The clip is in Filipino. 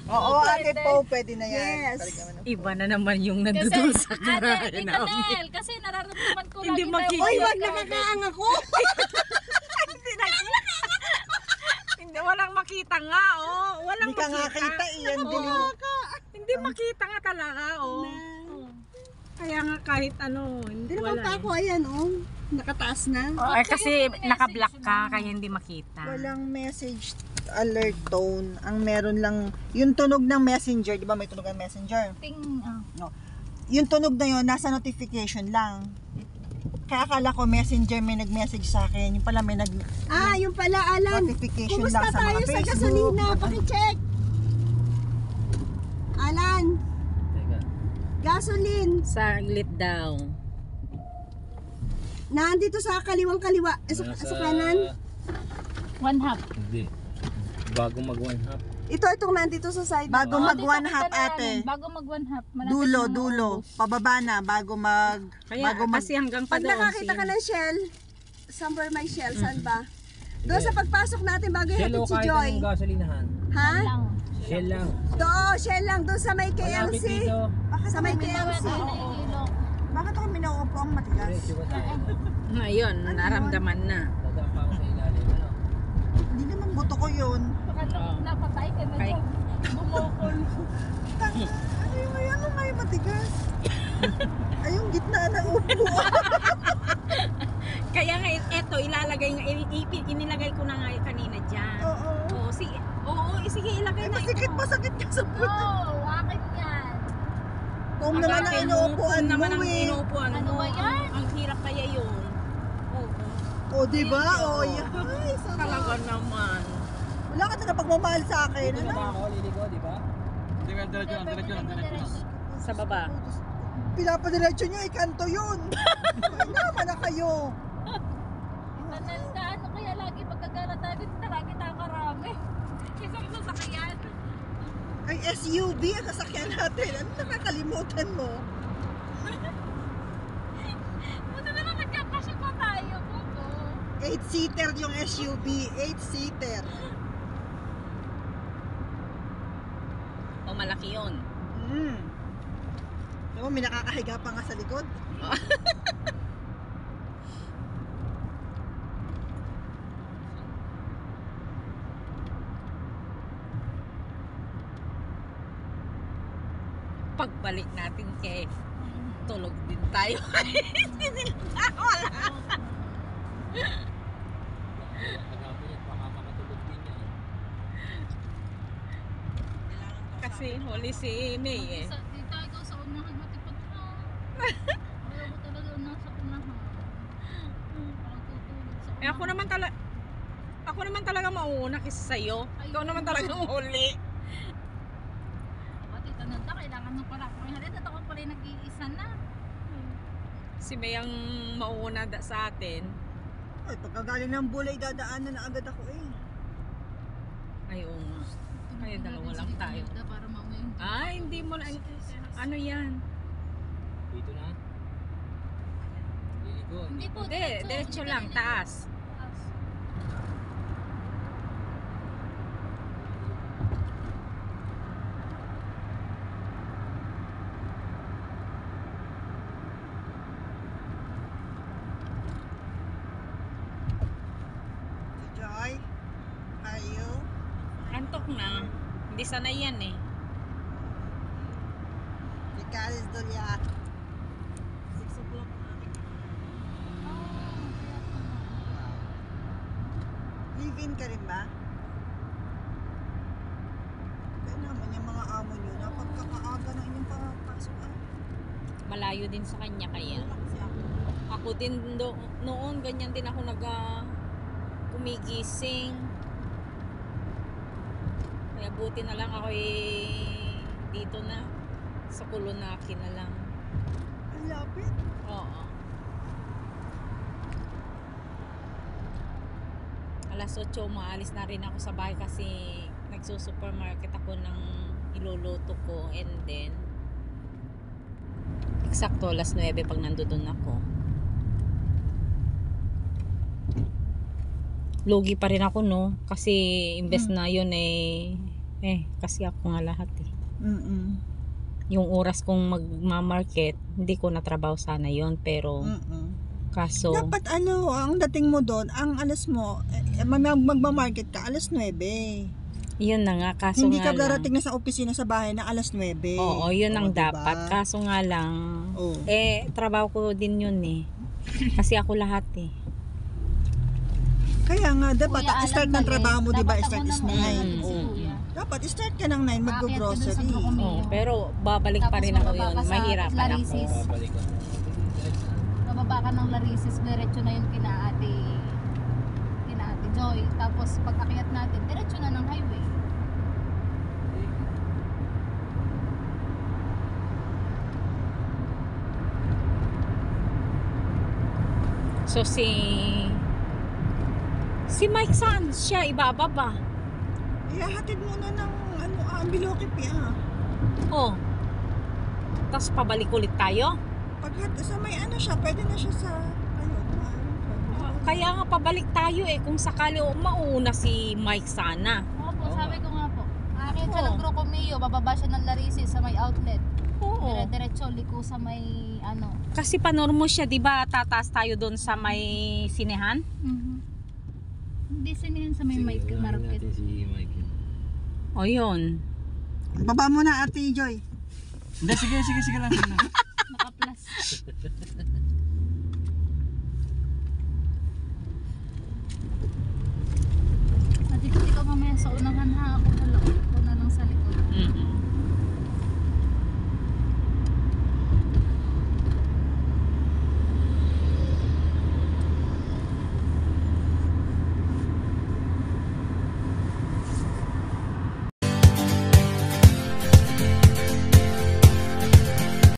Oo, ate po, pwede na yan. Yes. Iba na naman yung nandudol sa garahe Ate, namin. Tita Nel, kasi nararamdaman ko Hindi lagi makikita. Uy, tayo wag nakakaang ako. Hindi, walang makita nga, oh. Walang Hindi ka nga kita, iyan din. Hindi makita nga talaga, oh. Kaya nga kahit ano, hindi Pero wala. pa ako, ayan, oh. Nakataas na. Ay, kasi naka-block ka, kaya hindi makita. Walang message alert tone. Ang meron lang, yung tunog ng messenger, di ba may tunog ng messenger? No. Yung tunog na yun, nasa notification lang. Kaya akala ko messenger may nag-message sa akin. Yung pala may Yung pala, Alan. notification Kumusta lang sa tayo mga sa Facebook. gasolina? Pakicheck. Alan. Gasoline. Saglit daw. Nandito sa kaliwang kaliwa. Sa kanan. 1/2. Hindi. Bago mag 1/2. Itong nandito sa side. Bago Oo, mag dito one kita half daanan. ate. Bago mag 1/2. malapit Dulo, na dulo. maubos. Pababa na bago mag Kaya kasi hanggang pa Pag doon. nakakita ka ng Shell, somewhere may Shell, saan ba? Doon sa pagpasok natin bago Shell ihatid o si kahit Joy. anong gasolinahan. Ha? Lang. Shell lang. Shell lang. Doon sa may Malapit KLC. dito. Sa may KLC. Bakit ako minauupo ang matigas? Diretso ba tayo? Ngayon, naramdaman na. Dadaan pa ako sa ilalim. Ano? Hindi naman buto ko yun. Baka napatay ka na Kay- dyan. Bumukol. Ano yung ano nga yung matigas? Ay, yung gitna na upo. Kaya nga, eto, ilalagay nga, inilagay ko na nga kanina dyan. Oo. Oo, sige. Oo, sige, ilagay Ay, na masikip ito. pa sakit ka sa puto. Oh, akin yan. Kung naman ang inuupuan mo naman ang eh. inuupuan Ano mo. ba yan? Ang hirap kaya yun. Oo. O, diba? O, Oo. yan. Ay, Talaga naman. Wala ka na pagmamahal sa akin. Dito na ba Ano? ako? Liliko, di ba? Hindi ka diretso lang, diretso lang, diretso lang. Sa baba. Pinapadiretso nyo, ikanto yun. Ay, naman na kayo. Anal ka, ano kaya lagi pagkagarata dito, lagi takarami. Isang sasakyan. Ay, SUV ang sasakyan natin. Ano nakakalimutan mo? Buti na lang nagkakasya pa tayo, Coco. 8-seater yung SUV. 8-seater. O, malaki yun. Diba, may nakakahiga pa nga sa likod. Pagbalik natin kay tulog din tayo. Hindi na wala. Pagkapin yan, baka makatulog din yan. Kasi huli si May eh. Dito ikaw sa unahan, matipad na. Ayaw mo talaga nasa unahan. Parang tutulog sa unahan. Ako naman talaga mauuna kaysa sa'yo. Ikaw naman talaga huli. Pati tananda, kailangan mo pala. Kung halid, at ako pala yung nag-iisa na. Si May ang mauuna sa atin. Ay, pagkagaling ng bulay, dadaanan na agad ako eh. Ay, oo nga. Kaya dalawa lang tayo. Para mamaya yung Ay, hindi mo lang. Ano yan? Dito na. Liliko. Hindi po, Hindi, diretso lang, taas. Joy, are you? Antok na. Hindi sanay yan eh. Ricalis Dolia. 6 o'clock na. Live-in ka rin ba? Kaya naman yung mga amo nyo na pagkakaaga na inyong papasok ah. Malayo din sa kanya kaya. Wala kasi ako. Ako din noon, ganyan din ako kumigising. Kaya buti na lang ako dito na. Sa Kulunaki na lang. Ang lapit. Oo. Alas 8 maalis na rin ako sa bahay kasi nagsusupermarket ako ng iluluto ko and then eksakto alas 9 pag nandoon ako. Lugi pa rin ako no kasi imbes na yun Kasi ako nga lahat eh. Mm-mm. Yung oras kong magmamarket, hindi ko natrabaho sana yon pero Mm-mm. kaso, Dapat ang dating mo doon, ang alas mo, magmamarket ka, alas 9. yun na nga, kaso Hindi nga ka lang. darating na sa opisina sa bahay na alas 9. Oo, yun ang diba? dapat. Kaso nga lang, Oo. trabaho ko din yun eh. Kasi ako lahat eh. Kaya nga, dapat Kuya, alam start ng mali. trabaho mo, di ba? Dapat Start ako is nang 9. umalis, Oo. kuya. Dapat start ka ng 9, Aakyat ka dun sa mag-grocery. Brocomeo. Oo, pero babalik pa Tapos rin ako bababa yun. ka sa Mahirapan ako. Larisis. Babalik ko. Bababa ka ng Larisis, diretso na yun kina ate Joy. Tapos pag akyat natin, diretso na ng highway. So si Mike saan siya ibababa? Ihahatid muna ng ang bilokip Oh. Tapos pabalik ulit tayo? Sa may siya, pwede na siya sa Kaya nga pabalik tayo eh kung sakali mauuna si Mike sana. Opo, sabi ko nga po. Aakyat siya Oo. ng Brocomeo, bababa siya ng Larisis sa may outlet. Oo. Diretso, liko sa may Kasi panormo siya, 'di ba? Tataas tayo doon sa may sinehan. Hindi sinihan sa may Mike Market. natin si Mike. O yun. Baba mo na, Ate Joy. Hindi, sige lang. Sige lang. Naka-plus. Ate, ikaw mamaya sa unahan ha. Ako na lang sa likod.